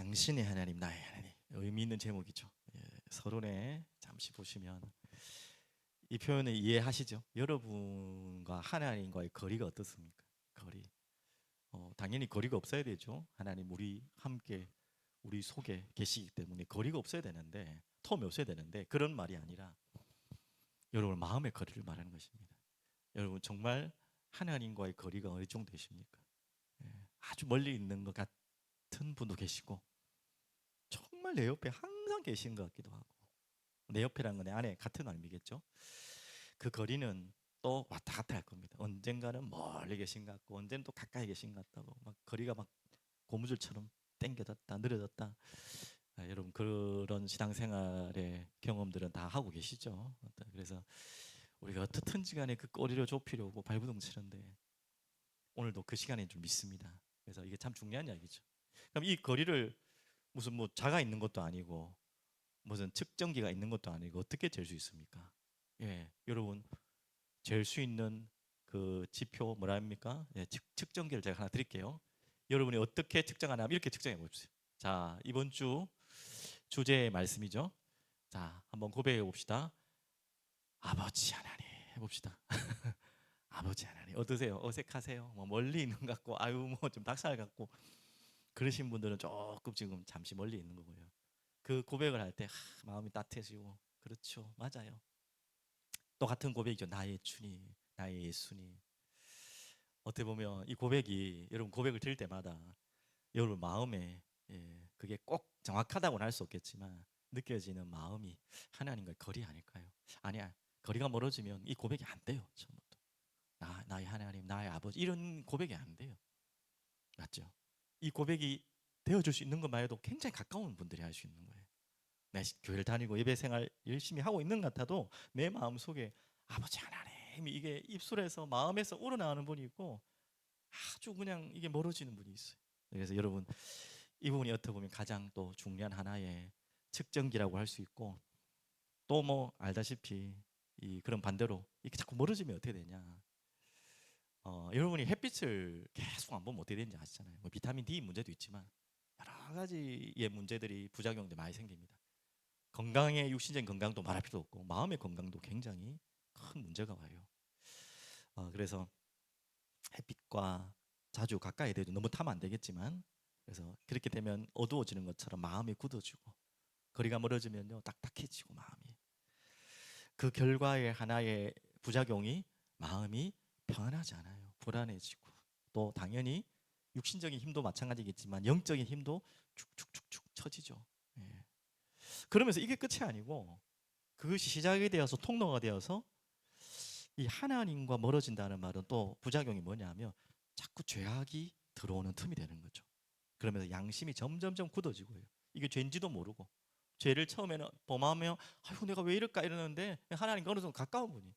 당신의 하나님, 나의 하나님. 의미 있는 제목이죠. 서론에 잠시 보시면 이 표현을 이해하시죠? 여러분과 하나님과의 거리가 어떻습니까? 거리. 당연히 거리가 없어야 되죠. 하나님 우리 함께 우리 속에 계시기 때문에 거리가 없어야 되는데, 텀이 없어야 되는데, 그런 말이 아니라 여러분 마음의 거리를 말하는 것입니다. 여러분 정말 하나님과의 거리가 어느 정도 되십니까? 아주 멀리 있는 것 같은 분도 계시고 정말 내 옆에 항상 계신 것 같기도 하고, 내 옆이라는 건 내 안에 같은 의미겠죠. 그 거리는 또 왔다 갔다 할 겁니다. 언젠가는 멀리 계신 것 같고 언젠가 또 가까이 계신 것 같다고, 막 거리가 막 고무줄처럼 당겨졌다 늘어졌다. 여러분 그런 신앙생활의 경험들은 다 하고 계시죠. 그래서 우리가 어떻든지 간에 그 꼬리를 좁히려고 발버둥 치는데 오늘도 그 시간인 줄 믿습니다. 그래서 이게 참 중요한 이야기죠. 그럼 이 거리를 무슨 뭐 자가 있는 것도 아니고 무슨 측정기가 있는 것도 아니고 어떻게 잴 수 있습니까? 여러분 잴 수 있는 그 지표 뭐라 합니까? 측정기를 제가 하나 드릴게요. 여러분이 어떻게 측정하냐면 이렇게 측정해 보십시오. 자, 이번 주 주제의 말씀이죠. 자, 한번 고백해 봅시다. 아버지 하나님 해봅시다. 아버지 하나님 어떠세요? 어색하세요? 뭐 멀리 있는 것 같고 아유 뭐 좀 닭살 같고 그러신 분들은 조금 지금 잠시 멀리 있는 거고요. 그 고백을 할 때 마음이 따뜻해지고, 그렇죠, 맞아요. 또 같은 고백이죠. 나의 주님, 나의 예수님. 어떻게 보면 이 고백이 여러분 고백을 드릴 때마다 여러분 마음에, 그게 꼭 정확하다고는 할 수 없겠지만 느껴지는 마음이 하나님과의 거리 아닐까요? 아니야, 거리가 멀어지면 이 고백이 안 돼요. 처음부터 나의 하나님, 나의 아버지 이런 고백이 안 돼요. 맞죠? 이 고백이 되어줄 수 있는 것만 해도 굉장히 가까운 분들이 할 수 있는 거예요. 내 교회를 다니고 예배 생활 열심히 하고 있는 것 같아도 내 마음 속에 아버지 하나님이 이게 입술에서 마음에서 우러나오는 분이 있고 아주 그냥 이게 멀어지는 분이 있어요. 그래서 여러분 이 부분이 어떻게 보면 가장 또 중요한 하나의 측정기라고 할 수 있고, 또 뭐 알다시피 이 그런 반대로 이게 자꾸 멀어지면 어떻게 되냐? 여러분이 햇빛을 계속 안 보면 어떻게 되는지 아시잖아요. 뭐 비타민 D 문제도 있지만 여러 가지의 문제들이 부작용들이 많이 생깁니다. 건강의 육신적인 건강도 말할 필요 없고 마음의 건강도 굉장히 큰 문제가 와요. 그래서 햇빛과 자주 가까이 대도 너무 타면 안 되겠지만, 그래서 그렇게 되면 어두워지는 것처럼 마음이 굳어지고 거리가 멀어지면요 딱딱해지고 마음이, 그 결과의 하나의 부작용이 마음이 평안하지 않아요. 불안해지고, 또 당연히 육신적인 힘도 마찬가지겠지만 영적인 힘도 축축축축 처지죠. 예. 그러면서 이게 끝이 아니고 그것이 시작이 되어서 통로가 되어서 이 하나님과 멀어진다는 말은 또 부작용이 뭐냐면 자꾸 죄악이 들어오는 틈이 되는 거죠. 그러면서 양심이 점점점 굳어지고요. 이게 죄인지도 모르고 죄를 처음에는 범하며 아이고 내가 왜 이럴까 이러는데 하나님과 어느 정도 가까운 분이,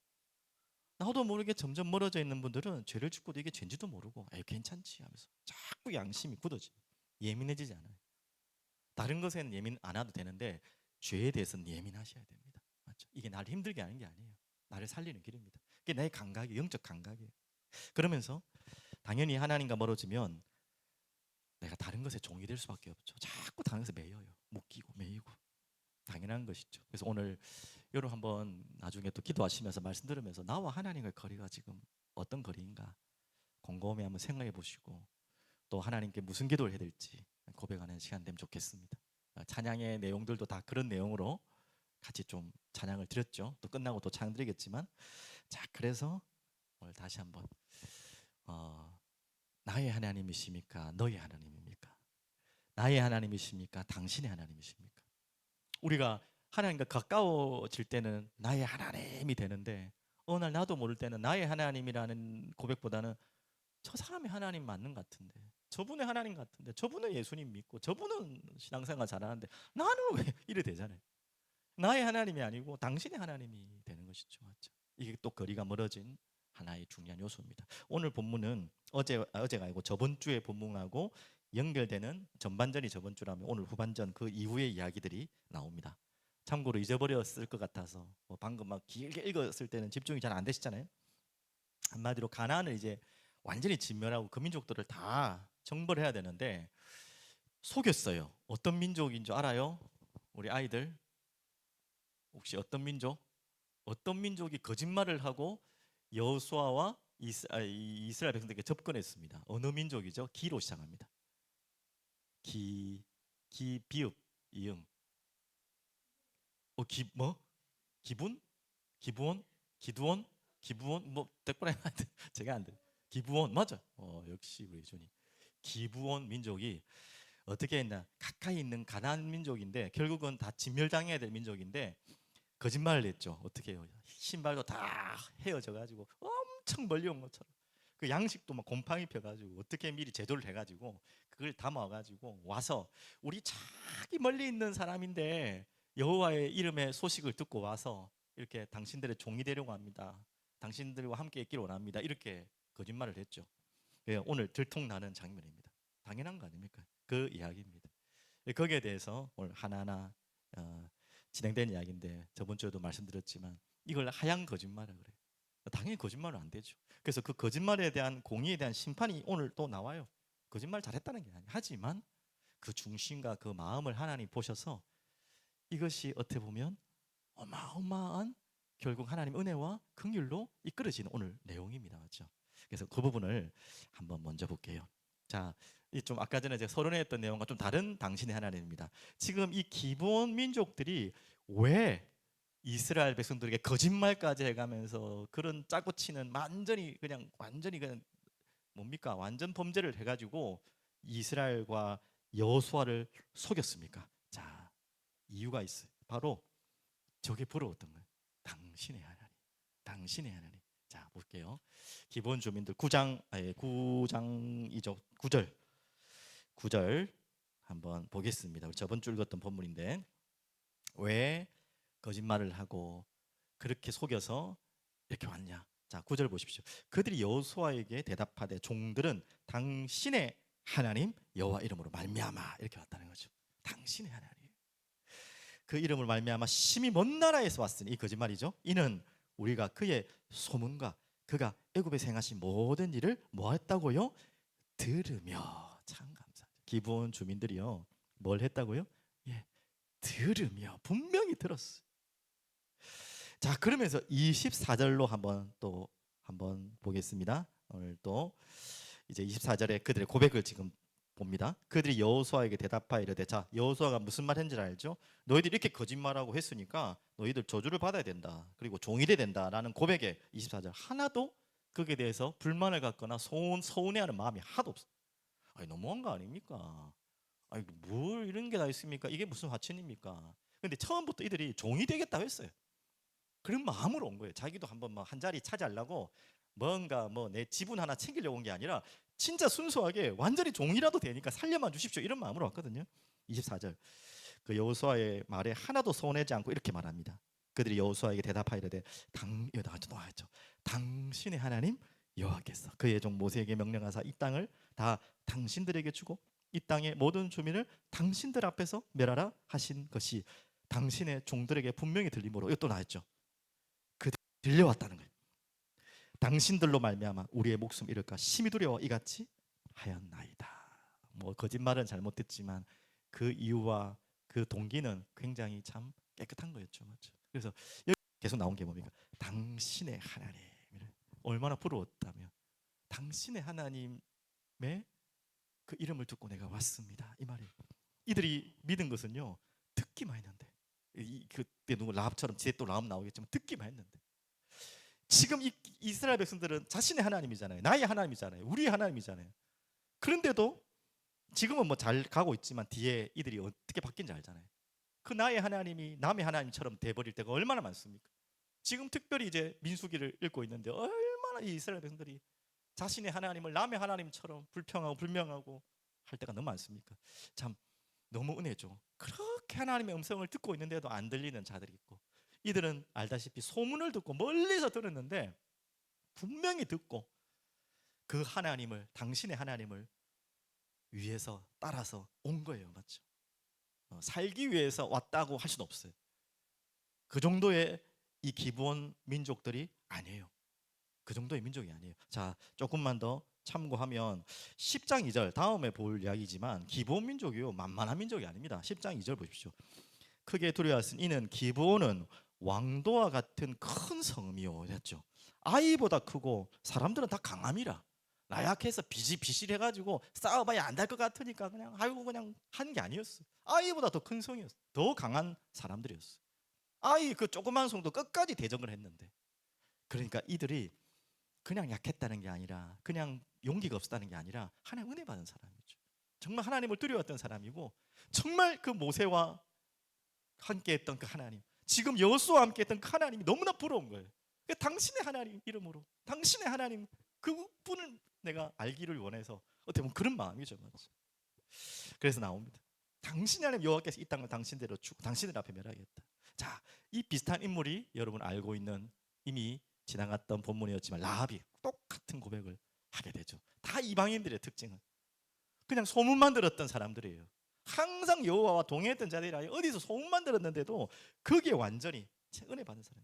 나도 모르게 점점 멀어져 있는 분들은 죄를 짓고도 이게 죄인지도 모르고 에이 괜찮지 하면서 자꾸 양심이 굳어지, 예민해지지 않아요. 다른 것에는 예민 안 해도 되는데 죄에 대해서는 예민하셔야 됩니다. 맞죠? 이게 나를 힘들게 하는 게 아니에요. 나를 살리는 길입니다. 그게 내 감각이 영적 감각이에요. 그러면서 당연히 하나님과 멀어지면 내가 다른 것에 종이 될 수밖에 없죠. 자꾸 다른 것에 매여요. 묶이고 매이고 당연한 것이죠. 그래서 오늘 여러분 한번 나중에 또 기도하시면서 말씀 들으면서 나와 하나님의 거리가 지금 어떤 거리인가 곰곰이 한번 생각해 보시고, 또 하나님께 무슨 기도를 해야 될지 고백하는 시간 되면 좋겠습니다. 찬양의 내용들도 다 그런 내용으로 같이 좀 찬양을 드렸죠. 또 끝나고 또 찬양 드리겠지만, 자 그래서 오늘 다시 한번 어, 나의 하나님이십니까? 너의 하나님입니까? 나의 하나님이십니까? 당신의 하나님이십니까? 우리가 하나님과 가까워질 때는 나의 하나님이 되는데 어느 날 나도 모를 때는 나의 하나님이라는 고백보다는 저 사람이 하나님 맞는 것 같은데, 저분의 하나님 같은데, 저분은 예수님 믿고 저분은 신앙생활 잘하는데 나는 왜 이래 되잖아요. 나의 하나님이 아니고 당신의 하나님이 되는 것이죠. 맞죠? 이게 또 거리가 멀어진 하나의 중요한 요소입니다. 오늘 본문은 어제가 아니고 저번 주의 본문하고 연결되는, 전반전이 저번 주라면 오늘 후반전 그 이후의 이야기들이 나옵니다. 참고로 잊어버렸을 것 같아서 뭐 방금 막 길게 읽었을 때는 집중이 잘 안 되시잖아요. 한마디로 가나안을 이제 완전히 진멸하고 그 민족들을 다 정벌해야 되는데 속였어요. 어떤 민족인 줄 알아요? 우리 아이들 혹시 어떤 민족? 어떤 민족이 거짓말을 하고 여호수아와 이스라엘 백성들에게 접근했습니다. 어느 민족이죠? 기로 시작합니다. 기, 비읍, 이응. 뭐? 기분? 기부원? 기두원? 기부원? 뭐 댓글에 제가 안 돼. 기부원 맞아. 역시 우리 준이. 기부원 민족이 어떻게 했나? 가까이 있는 가나안 민족인데 결국은 다 진멸당해야 될 민족인데 거짓말을 했죠. 어떻게 해요? 신발도 다 헤어져 가지고 엄청 멀리 온 것처럼 그 양식도 막 곰팡이 펴가지고 어떻게 미리 제조를 해가지고 그걸 담아가지고 와서 우리 저기 멀리 있는 사람인데 여호와의 이름의 소식을 듣고 와서 이렇게 당신들의 종이 되려고 합니다. 당신들과 함께 있기를 원합니다. 이렇게 거짓말을 했죠. 오늘 들통나는 장면입니다. 당연한 거 아닙니까? 그 이야기입니다. 거기에 대해서 오늘 하나하나 어, 진행된 이야기인데 저번 주에도 말씀드렸지만 이걸 하얀 거짓말이라 그래요. 당연히 거짓말은 안 되죠. 그래서 그 거짓말에 대한 공의에 대한 심판이 오늘 또 나와요. 거짓말 잘했다는 게 아니에요. 하지만 그 중심과 그 마음을 하나님 보셔서 이것이 어떻게 보면 어마어마한 결국 하나님 은혜와 긍휼로 이끌어지는 오늘 내용입니다. 맞죠? 그래서 그 부분을 한번 먼저 볼게요. 자, 이 좀 아까 전에 제가 서론에 했던 내용과 좀 다른 당신의 하나님입니다. 지금 이 기본 민족들이 왜 이스라엘 백성들에게 거짓말까지 해가면서 그런 짜고 치는 완전히 그냥 뭡니까? 완전 범죄를 해가지고 이스라엘과 여호수아를 속였습니까? 자, 이유가 있어요. 바로 저게 부러웠던 거예요. 당신의 하나님, 당신의 하나님. 자, 볼게요. 기본 주민들 9장이죠. 9절 한번 보겠습니다. 저번 주 읽었던 본문인데 왜 거짓말을 하고 그렇게 속여서 이렇게 왔냐? 자, 9절 보십시오. 그들이 여호수아에게 대답하되 종들은 당신의 하나님 여호와 이름으로 말미암아 이렇게 왔다는 거죠. 당신의 하나님. 그 이름을 말미암아 심히 먼 나라에서 왔으니 이 거짓말이죠. 이는 우리가 그의 소문과 그가 애굽에서 행하신 모든 일을 뭐 했다고요? 들으며. 참 감사하죠. 기본 주민들이요. 뭘 했다고요? 예, 들으며 분명히 들었어요. 자, 그러면서 24절로 한번 보겠습니다. 오늘 또 이제 24절에 그들의 고백을 지금 봅니다. 그들이 여호수아에게 대답하여 이르되, 자, 여호수아가 무슨 말 했는지 알죠? 너희들이 이렇게 거짓말하고 했으니까 너희들 저주를 받아야 된다. 그리고 종이 돼야 된다라는 고백에 24절 하나도 거기에 대해서 불만을 갖거나 서운해하는 마음이 하나도 없어. 아니 너무한 거 아닙니까? 아니 뭘 이런 게 다 있습니까? 이게 무슨 화천입니까? 근데 처음부터 이들이 종이 되겠다고 했어요. 그런 마음으로 온 거예요. 자기도 한번 뭐 한 자리 차지하려고 뭔가 뭐 내 지분 하나 챙기려고 온 게 아니라 진짜 순수하게 완전히 종이라도 되니까 살려만 주십시오 이런 마음으로 왔거든요. 24절 그 여호수아의 말에 하나도 서운하지 않고 이렇게 말합니다. 그들이 여호수아에게 대답하이르되 나왔죠. 당신의 하나님 여호와께서 그의 종 모세에게 명령하사 이 땅을 다 당신들에게 주고 이 땅의 모든 주민을 당신들 앞에서 멸하라 하신 것이 당신의 종들에게 분명히 들림으로 이것도 나왔죠. 들려왔다는 거예요. 당신들로 말미암아 우리의 목숨 잃을까 심히 두려워 이같이 하였나이다. 뭐 거짓말은 잘못했지만 그 이유와 그 동기는 굉장히 참 깨끗한 거였죠, 맞죠? 그래서 여기 계속 나온 게 뭡니까? 당신의 하나님. 얼마나 부러웠다면 당신의 하나님의 그 이름을 듣고 내가 왔습니다. 이 말이에요. 이들이 믿은 것은요 듣기만 했는데 그때 누구 라합처럼 지에 또 라합 나오겠지만 듣기만 했는데 지금 이스라엘 백성들은 자신의 하나님이잖아요. 나의 하나님이잖아요. 우리의 하나님이잖아요. 그런데도 지금은 뭐 잘 가고 있지만 뒤에 이들이 어떻게 바뀐지 알잖아요. 그 나의 하나님이 남의 하나님처럼 돼버릴 때가 얼마나 많습니까? 지금 특별히 이제 민수기를 읽고 있는데 얼마나 이 이스라엘 백성들이 자신의 하나님을 남의 하나님처럼 불평하고 불명하고 할 때가 너무 많습니까? 참 너무 은혜죠. 그렇게 하나님의 음성을 듣고 있는데도 안 들리는 자들이 있고 이들은 알다시피 소문을 듣고 멀리서 들었는데 분명히 듣고 그 하나님을 당신의 하나님을 위해서 따라서 온 거예요. 맞죠? 살기 위해서 왔다고 할 수는 없어요. 그 정도의 이 기본 민족들이 아니에요. 그 정도의 민족이 아니에요. 자, 조금만 더 참고하면 10장 2절 다음에 볼 이야기지만 기브온 민족이요 만만한 민족이 아닙니다. 10장 2절 보십시오. 크게 두려워하신 이는 기브온은 왕도와 같은 큰 성이요 했죠. 아이보다 크고 사람들은 다 강함이라. 나약해서 비실비실해가지고 싸워봐야 안 될 것 같으니까 그냥 아이고 그냥 한 게 아니었어. 아이보다 더 큰 성이었어. 더 강한 사람들이었어. 아이 그 조그만 성도 끝까지 대적을 했는데, 그러니까 이들이 그냥 약했다는 게 아니라 그냥 용기가 없었다는 게 아니라 하나님 은혜 받은 사람이죠. 정말 하나님을 두려워했던 사람이고 정말 그 모세와 함께했던 그 하나님, 지금 여호수아와 함께했던 그 하나님이 너무나 부러운 거예요. 당신의 하나님 이름으로 당신의 하나님 그분을 내가 알기를 원해서 어떻게 보면 그런 마음이죠. 그래서 나옵니다. 당신의 하나님 여호와께서 이 땅을 당신대로 주고 당신들 앞에 멸하겠다. 자, 이 비슷한 인물이 여러분 알고 있는 이미 지나갔던 본문이었지만 라합이 똑같은 고백을 하게 되죠. 다 이방인들의 특징은 그냥 소문만 들었던 사람들이에요. 항상 여호와와 동행했던 자들이 아니라 어디서 소문만 들었는데도 그게 완전히 은혜 받는 사람.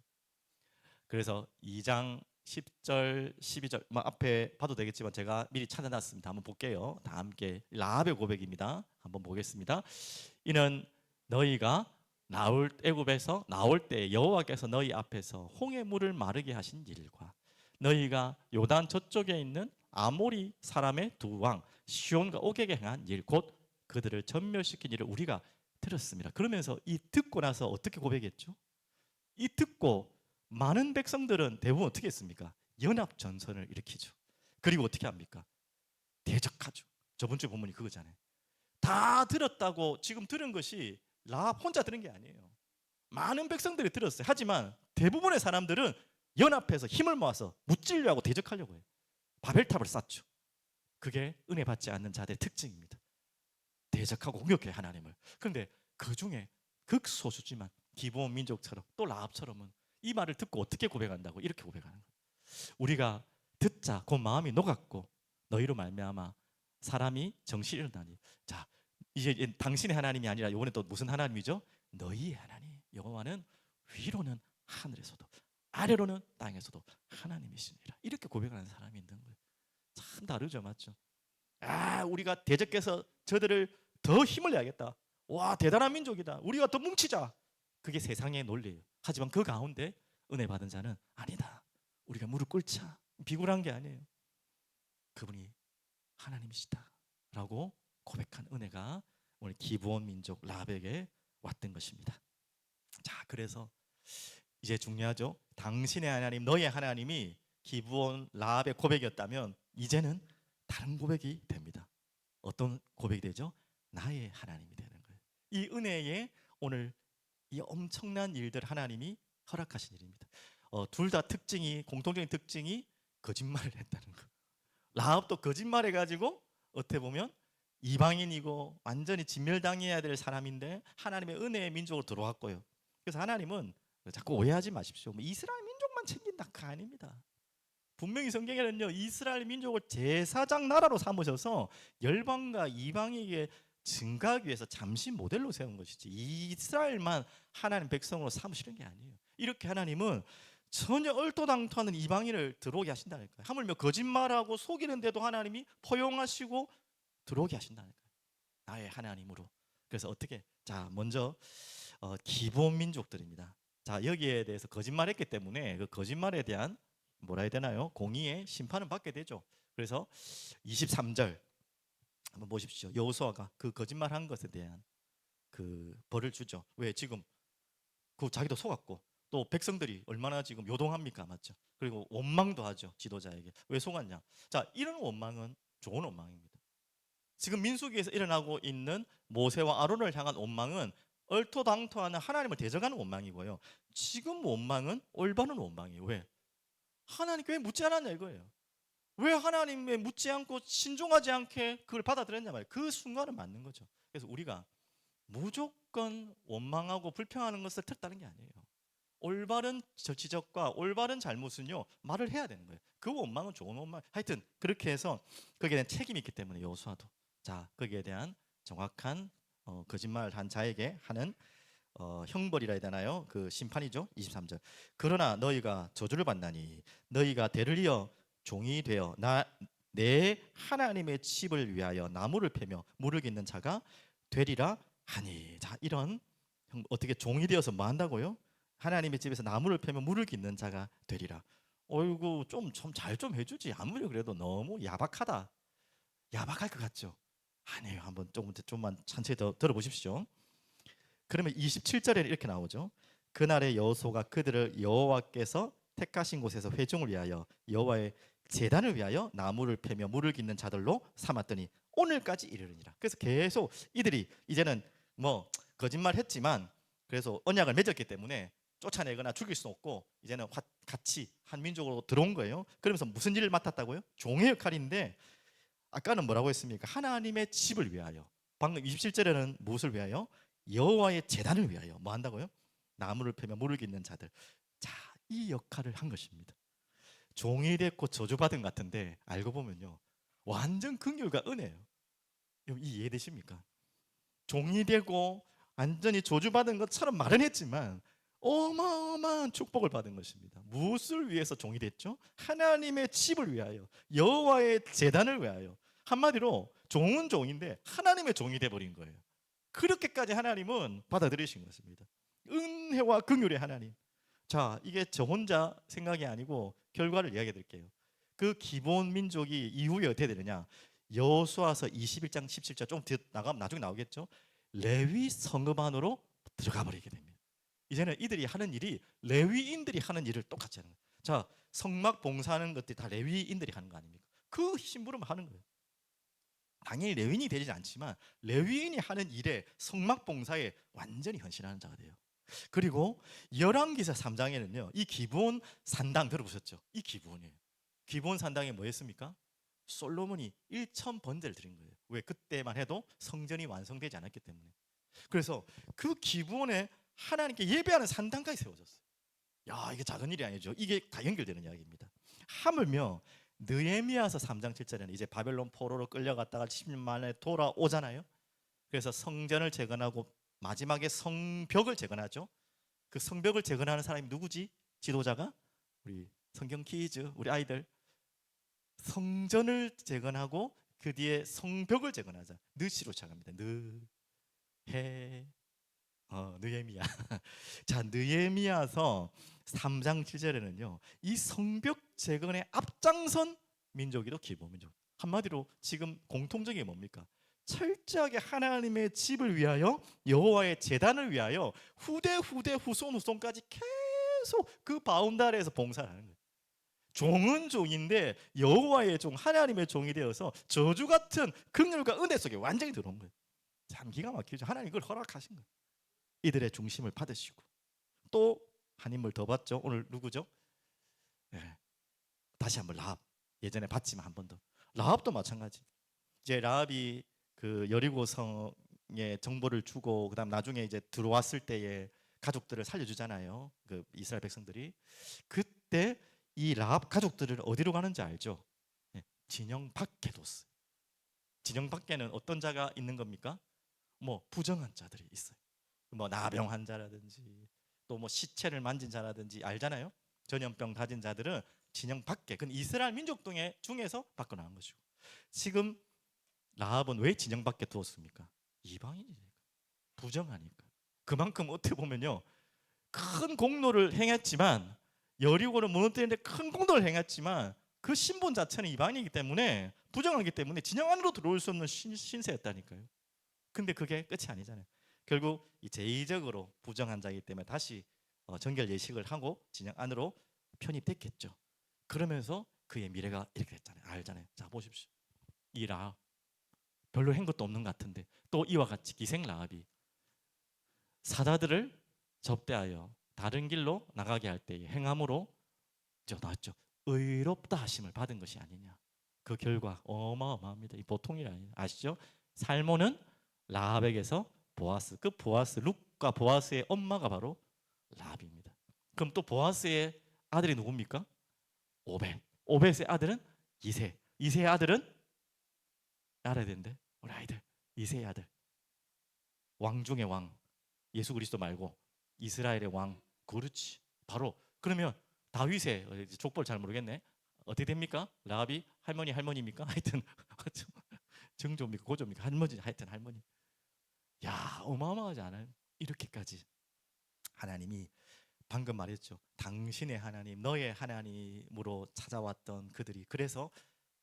그래서 2장 10절 12절 앞에 봐도 되겠지만 제가 미리 찾아놨습니다. 한번 볼게요. 다 함께 라합의 고백입니다. 한번 보겠습니다. 이는 너희가 애굽에서 나올 때 여호와께서 너희 앞에서 홍해 물을 마르게 하신 일과 너희가 요단 저쪽에 있는 아모리 사람의 두 왕 시온과 옥에게 행한 일 곧 그들을 전멸시킨 일을 우리가 들었습니다. 그러면서 이 듣고 나서 어떻게 고백했죠? 이 듣고 많은 백성들은 대부분 어떻게 했습니까? 연합 전선을 일으키죠. 그리고 어떻게 합니까? 대적하죠. 저번 주 본문이 그거잖아요. 다 들었다고 지금 들은 것이 라합 혼자 들은 게 아니에요. 많은 백성들이 들었어요. 하지만 대부분의 사람들은 연합해서 힘을 모아서 무찌르려 하고 대적하려고 해요. 바벨탑을 쌓죠. 그게 은혜 받지 않는 자들의 특징입니다. 대적하고 공격해 하나님을. 그런데 그 중에 극소수지만 기브온 민족처럼 또 라합처럼은 이 말을 듣고 어떻게 고백한다고? 이렇게 고백하는 거예요. 우리가 듣자 그 마음이 녹았고 너희로 말미암아 사람이 정신이 일어나니. 자, 이제 당신의 하나님이 아니라 이번에 또 무슨 하나님이죠? 너희의 하나님 여호와는 위로는 하늘에서도 아래로는 땅에서도 하나님이시니라. 이렇게 고백하는 사람이 있는 거예요. 참 다르죠, 맞죠? 우리가 대적해서 저들을 더 힘을 내야겠다. 와, 대단한 민족이다. 우리가 더 뭉치자. 그게 세상의 논리예요. 하지만 그 가운데 은혜 받은 자는 아니다. 우리가 무릎 꿇자. 비굴한 게 아니에요. 그분이 하나님이시다라고 고백한 은혜가 오늘 기브온 민족 라합에게 왔던 것입니다. 자, 그래서 이제 중요하죠. 당신의 하나님, 너의 하나님이 기브온 라합의 고백이었다면 이제는 다른 고백이 됩니다. 어떤 고백이 되죠? 나의 하나님이 되는 거예요. 이 은혜에 오늘 이 엄청난 일들 하나님이 허락하신 일입니다. 둘 다 공통적인 특징이 거짓말을 했다는 거. 라합도 거짓말해가지고 어떻게 보면 이방인이고 완전히 진멸당해야 될 사람인데 하나님의 은혜의 민족으로 들어왔고요. 그래서 하나님은 자꾸 오해하지 마십시오. 이스라엘 민족만 챙긴다 그 아닙니다. 분명히 성경에는요 이스라엘 민족을 제사장 나라로 삼으셔서 열방과 이방에게 증가하기 위해서 잠시 모델로 세운 것이지 이스라엘만 하나님 백성으로 삼으시는 게 아니에요. 이렇게 하나님은 전혀 얼토당토하는 이방인을 들어오게 하신다니까요. 하물며 거짓말하고 속이는데도 하나님이 포용하시고 들어오게 하신다니까요. 나의 하나님으로. 그래서 어떻게? 자, 먼저 기브온 민족들입니다. 자, 여기에 대해서 거짓말했기 때문에 그 거짓말에 대한 뭐라 해야 되나요? 공의의 심판을 받게 되죠. 그래서 23절 한번 보십시오. 여호수아가 그 거짓말한 것에 대한 그 벌을 주죠. 왜? 지금 그 자기도 속았고 또 백성들이 얼마나 지금 요동합니까? 맞죠? 그리고 원망도 하죠. 지도자에게. 왜 속았냐? 자, 이런 원망은 좋은 원망입니다. 지금 민수기에서 일어나고 있는 모세와 아론을 향한 원망은 얼토당토하는 하나님을 대적하는 원망이고요. 지금 원망은 올바른 원망이에요. 왜? 하나님께 왜 묻지 않았냐 이거예요. 왜 하나님에 묻지 않고 신중하지 않게 그걸 받아들였냐 말이에요. 그 순간은 맞는 거죠. 그래서 우리가 무조건 원망하고 불평하는 것을 틀었다는 게 아니에요. 올바른 지적과 올바른 잘못은요 말을 해야 되는 거예요. 그 원망은 좋은 원망. 하여튼 그렇게 해서 거기에 대한 책임이 있기 때문에 여호수아도 자 거기에 대한 정확한 거짓말을 한 자에게 하는 형벌이라 해야 되나요? 그 심판이죠. 23절. 그러나 너희가 저주를 받나니 너희가 대를 이어 종이 되어 내 하나님의 집을 위하여 나무를 패며 물을 깃는 자가 되리라 하니. 자, 이런 어떻게 종이 되어서 뭐 한다고요? 하나님의 집에서 나무를 패며 물을 깃는 자가 되리라. 어이구, 좀 잘 좀 해주지. 아무리 그래도 너무 야박하다. 야박할 것 같죠? 아니에요. 한번 좀만 천천히 더 들어보십시오. 그러면 27절에 이렇게 나오죠. 그날에 여호수아가 그들을 여호와께서 택하신 곳에서 회중을 위하여 여호와의 제단을 위하여 나무를 패며 물을 깃는 자들로 삼았더니 오늘까지 이르느니라. 그래서 계속 이들이 이제는 뭐 거짓말했지만 그래서 언약을 맺었기 때문에 쫓아내거나 죽일 수 없고 이제는 같이 한 민족으로 들어온 거예요. 그러면서 무슨 일을 맡았다고요? 종의 역할인데 아까는 뭐라고 했습니까? 하나님의 집을 위하여. 방금 27절에는 무엇을 위하여? 여호와의 제단을 위하여. 뭐 한다고요? 나무를 패며 물을 깃는 자들. 자, 이 역할을 한 것입니다. 종이 됐고 저주받은 것 같은데 알고 보면요, 완전 긍휼과 은혜예요. 이 이해되십니까? 종이 되고 완전히 저주받은 것처럼 말은 했지만 어마어마한 축복을 받은 것입니다. 무엇을 위해서 종이 됐죠? 하나님의 집을 위하여, 여호와의 제단을 위하여. 한마디로 종은 종인데 하나님의 종이 돼버린 거예요. 그렇게까지 하나님은 받아들이신 것입니다. 은혜와 긍휼의 하나님. 자, 이게 저 혼자 생각이 아니고 결과를 이야기해 드릴게요. 그 기본 민족이 이후에 어떻게 되느냐? 여호수아서 21장 17절 좀 나중에 나오겠죠? 레위 성읍 안으로 들어가 버리게 됩니다. 이제는 이들이 하는 일이 레위인들이 하는 일을 똑같이 하는 거예요. 자, 성막 봉사하는 것들이 다 레위인들이 하는 거 아닙니까? 그 심부름 하는 거예요. 당연히 레위인이 되지 않지만 레위인이 하는 일에 성막 봉사에 완전히 헌신하는 자가 돼요. 그리고 열왕기사 3장에는요, 이 기브온 산당 들어보셨죠? 이 기브온이에요. 기브온 산당에 뭐 했습니까? 솔로몬이 1,000번제를 드린 거예요. 왜? 그때만 해도 성전이 완성되지 않았기 때문에. 그래서 그 기브온에 하나님께 예배하는 산당까지 세워졌어요. 야, 이게 작은 일이 아니죠. 이게 다 연결되는 이야기입니다. 하물며 느헤미야서 3장 7절에는 이제 바벨론 포로로 끌려갔다가 10년 만에 돌아오잖아요. 그래서 성전을 재건하고 마지막에 성벽을 재건하죠. 그 성벽을 재건하는 사람이 누구지? 지도자가 우리 성경 퀴즈 우리 아이들. 성전을 재건하고 그 뒤에 성벽을 재건하자. 느시로 시작합니다. 느헤미야. 자, 느헤미야서 3장 7절에는요, 이 성벽 재건의 앞장선 민족이도 기브온민족. 한마디로 지금 공통적인 게 뭡니까? 철저하게 하나님의 집을 위하여, 여호와의 제단을 위하여 후대 후손까지 계속 그 바운드 아래에서 봉사를 하는 거예요. 종은 종인데 여호와의 종, 하나님의 종이 되어서 저주 같은 긍휼과 은혜 속에 완전히 들어온 거예요. 참 기가 막히죠. 하나님 그걸 허락하신 거예요. 이들의 중심을 받으시고 또 한 인물 더 봤죠. 오늘 누구죠? 네. 다시 한번 라합. 예전에 봤지만 한 번 더. 라합도 마찬가지. 이제 라합이 그 여리고 성에 정보를 주고 그다음 나중에 이제 들어왔을 때에 가족들을 살려주잖아요. 그 이스라엘 백성들이. 그때 이 라합 가족들을 어디로 가는지 알죠? 네. 진영 밖에 뒀어요. 진영 밖에는 어떤 자가 있는 겁니까? 뭐 부정한 자들이 있어요. 뭐 나병 환자라든지 또 뭐 시체를 만진 자라든지 알잖아요. 전염병 가진 자들은 진영 밖에, 그건 이스라엘 민족 중에서 밖으로 나온 것이고, 지금 라합은 왜 진영 밖에 두었습니까? 이방인이니까, 부정하니까. 그만큼 어떻게 보면요, 큰 공로를 행했지만, 여리고를 무너뜨리는데 큰 공로를 행했지만 그 신분 자체는 이방인이기 때문에, 부정하기 때문에 진영 안으로 들어올 수 없는 신세였다니까요. 근데 그게 끝이 아니잖아요. 결국 이 제의적으로 부정한 자이기 때문에 다시 정결 예식을 하고 진영 안으로 편입됐겠죠. 그러면서 그의 미래가 이렇게 됐잖아요. 알잖아요. 자, 보십시오. 이 라합 별로 한 것도 없는 것 같은데 또 이와 같이 기생 라합이 사자들을 접대하여 다른 길로 나가게 할 때의 행함으로 나왔죠. 의롭다 하심을 받은 것이 아니냐. 그 결과 어마어마합니다. 이 보통 일이 아니에요. 아시죠? 살몬은 라합에게서 보아스, 그 보아스, 룻과 보아스의 엄마가 바로 라합입니다. 그럼 또 보아스의 아들이 누굽니까? 오벳. 오벳의 아들은 이세. 이세의 아들은 알아야 되는데 우리 아이들, 이세의 아들, 왕 중의 왕, 예수 그리스도 말고 이스라엘의 왕. 그렇지. 바로 그러면 다윗의 족보를 잘 모르겠네. 어떻게 됩니까? 라합이 할머니입니까? 하여튼 증조입니까? 고조입니까? 할머니, 하여튼 할머니. 야, 어마어마하지 않아요? 이렇게까지 하나님이 방금 말했죠. 당신의 하나님, 너의 하나님으로 찾아왔던 그들이 그래서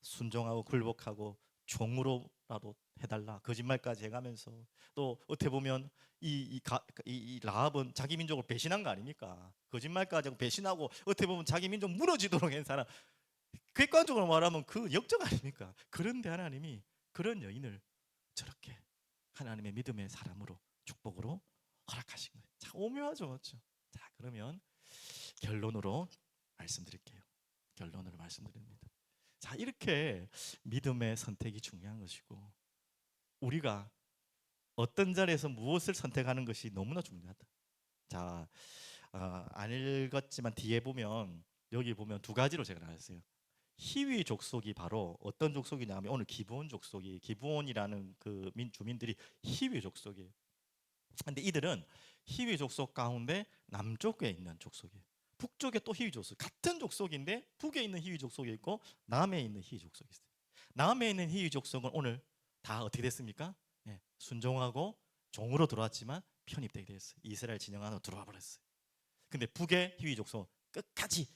순종하고 굴복하고 종으로라도 해달라 거짓말까지 해가면서 또 어떻게 보면 이 라합은 자기 민족을 배신한 거 아닙니까? 거짓말까지 하고 배신하고 어떻게 보면 자기 민족 무너지도록 한 사람, 객관적으로 말하면 그 역적 아닙니까? 그런데 하나님이 그런 여인을 저렇게 하나님의 믿음의 사람으로 축복으로 허락하신 거예요. 자, 오묘하죠, 맞죠? 자, 그러면 결론으로 말씀드릴게요. 결론으로 말씀드립니다. 자, 이렇게 믿음의 선택이 중요한 것이고 우리가 어떤 자리에서 무엇을 선택하는 것이 너무나 중요하다. 자, 안 읽었지만 뒤에 보면 여기 보면 두 가지로 제가 나눴어요. 히위 족속이 바로 어떤 족속이냐면 오늘 기브온 족속이 기브온이라는 그 주민들이 히위 족속이에요. 근데 이들은 히위 족속 가운데 남쪽에 있는 족속이에요. 북쪽에 또 히위 족속, 같은 족속인데 북에 있는 히위 족속이 있고 남에 있는 히위 족속이 있어요. 남에 있는 히위 족속은 오늘 다 어떻게 됐습니까? 예, 순종하고 종으로 들어왔지만 편입되게 됐어요. 이스라엘 진영 안으로 들어와 버렸어요. 근데 북의 히위 족속 끝까지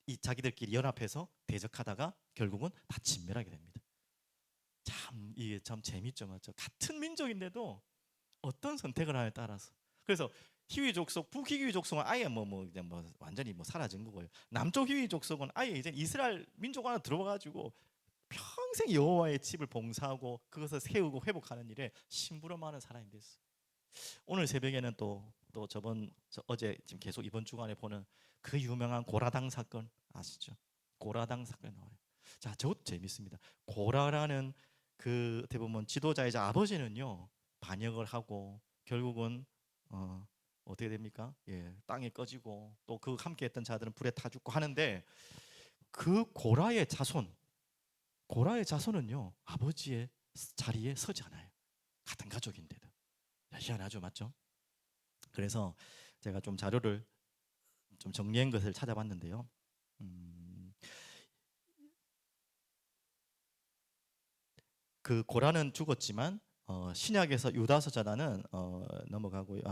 이 자기들끼리 연합해서 대적하다가 결국은 다 진멸하게 됩니다. 참 이게 참 재밌죠, 맞죠? 같은 민족인데도 어떤 선택을 하냐에 따라서. 그래서 히위 족속, 북히위 족속은 아예 이제 완전히 사라진 거고요. 남쪽 히위 족속은 아예 이제 이스라엘 민족 안에 들어가지고 평생 여호와의 집을 봉사하고 그것을 세우고 회복하는 일에 심부름하는 사람이 됐어요. 오늘 새벽에는 또 어제 지금 계속 이번 주간에 보는 그 유명한 고라당 사건 아시죠? 고라당 사건이 나와요. 자, 저것도 재밌습니다. 고라라는 그 어떻게 보면 지도자이자 아버지는요 반역을 하고 결국은 어떻게 됩니까? 예, 땅이 꺼지고 또 그 함께했던 자들은 불에 타 죽고 하는데 그 고라의 자손은요 아버지의 자리에 서지 않아요. 같은 가족인데도. 희한하죠, 맞죠? 그래서 제가 좀 자료를 좀 정리한 것을 찾아봤는데요. 그 고라는 죽었지만 신약에서 유다서 전하는 넘어가고요.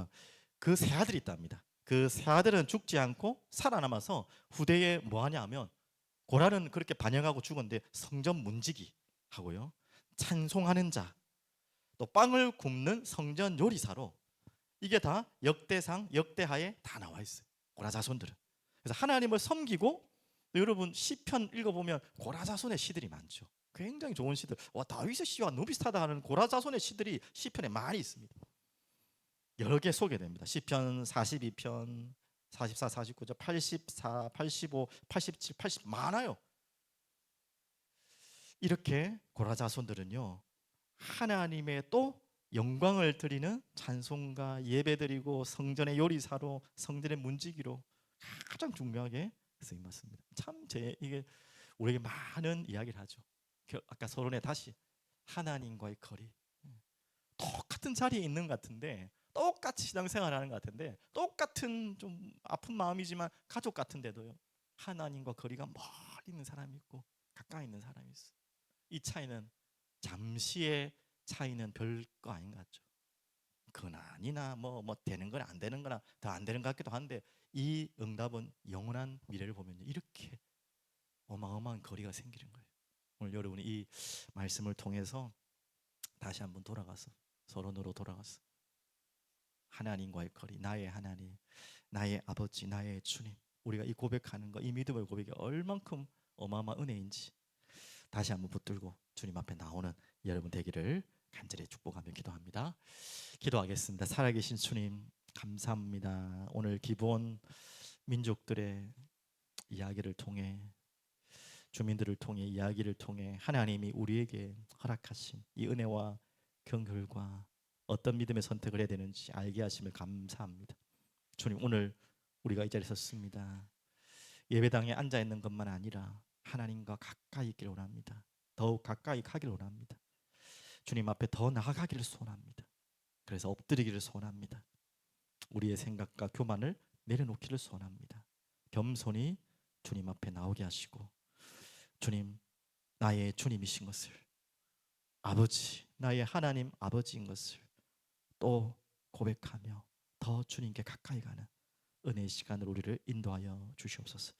그 세 아들이 있답니다. 그 세 아들은 죽지 않고 살아남아서 후대에 뭐 하냐면 고라는 그렇게 반역하고 죽었는데 성전 문지기 하고요. 찬송하는 자, 또 빵을 굽는 성전 요리사로 이게 다 역대상 역대하에 다 나와 있어요. 고라 자손들은. 그래서 하나님을 섬기고 여러분 시편 읽어보면 고라 자손의 시들이 많죠. 굉장히 좋은 시들. 와, 다윗의 시와 너무 비슷하다 하는 고라 자손의 시들이 시편에 많이 있습니다. 여러 개 소개됩니다. 시편 42편, 44, 49절, 84, 85, 87, 80 많아요. 이렇게 고라 자손들은요 하나님의 또 영광을 드리는 찬송가 예배드리고 성전의 요리사로 성전의 문지기로 가장 중요하게 쓰임 받습니다. 참 이게 우리에게 많은 이야기를 하죠. 아까 서론에 다시 하나님과의 거리. 똑같은 자리에 있는 것 같은데 똑같이 신앙생활하는 것 같은데 똑같은 좀 아픈 마음이지만 가족 같은데도요 하나님과 거리가 멀리 있는 사람이 있고 가까이 있는 사람이 있어. 이 차이는 잠시의 차이는 별거 아닌 것 같죠. 근한이나 뭐 되는 거나 안 되는 거나 더 안 되는 것 같기도 한데 이 응답은 영원한 미래를 보면 이렇게 어마어마한 거리가 생기는 거예요. 오늘 여러분이 이 말씀을 통해서 다시 한번 돌아가서 서론으로 돌아가서 하나님과의 거리, 나의 하나님, 나의 아버지, 나의 주님, 우리가 이 고백하는 거, 이 믿음의 고백이 얼만큼 어마어마한 은혜인지 다시 한번 붙들고 주님 앞에 나오는 여러분 되기를 간절히 축복하며 기도합니다. 기도하겠습니다. 살아계신 주님 감사합니다. 오늘 기본 민족들의 이야기를 통해 주민들을 통해 이야기를 통해 하나님이 우리에게 허락하신 이 은혜와 경결과 어떤 믿음의 선택을 해야 되는지 알게 하심을 감사합니다. 주님 오늘 우리가 이 자리에 섰습니다. 예배당에 앉아 있는 것만 아니라 하나님과 가까이 있기를 원합니다. 더욱 가까이 가기를 원합니다. 주님 앞에 더 나아가기를 소원합니다. 그래서 엎드리기를 소원합니다. 우리의 생각과 교만을 내려놓기를 소원합니다. 겸손히 주님 앞에 나오게 하시고 주님, 나의 주님이신 것을, 아버지, 나의 하나님 아버지인 것을 또 고백하며 더 주님께 가까이 가는 은혜의 시간으로 우리를 인도하여 주시옵소서.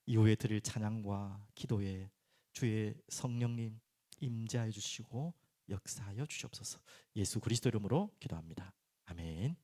이후에 드릴 찬양과 기도에 주의 성령님 임재하여 주시고 역사하여 주시옵소서. 예수 그리스도 이름으로 기도합니다. 아멘.